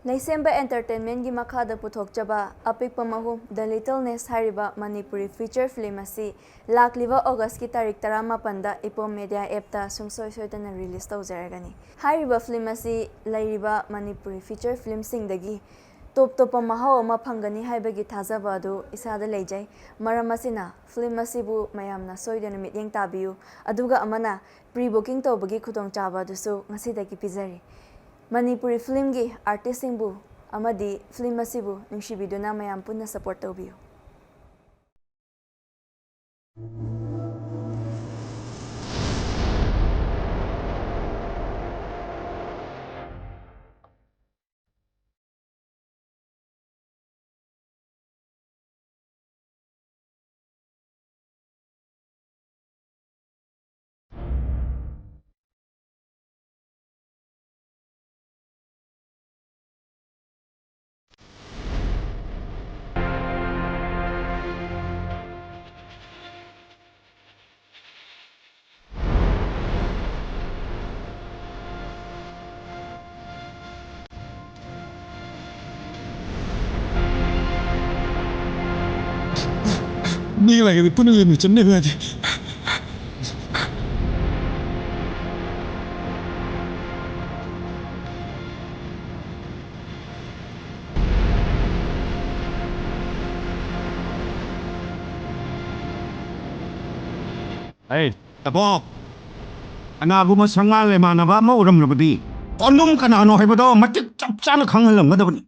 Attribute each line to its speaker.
Speaker 1: Laisemba Entertainment gi makhada puthokchaba APIKPA MAHUM The Littleness hariba Manipuri feature film asi lakliba August ki tarik 18 da Epom media app ta sungsoi soidana release tawjaragani. Hariba film asi lairiba Manipuri feature film singdagi top mahau ama phangani haibagi thajaba adu isada leijai. Maram asina film asibu mayamna soidana mityeng tabiyu aduga amana pre-booking tawbagi khudong chaba dusu ngasidagi pizari. Manipuri film gi artist singbu amadi film asibu nungsibiduna mayam punna support tawbiyu.
Speaker 2: Ni lagi di pun ni macam ni aja.
Speaker 3: Epom, anak aku masangal le mana ba mau ram rabadi. Onum kana ano hai bado matik chap chana khang halam gadabani.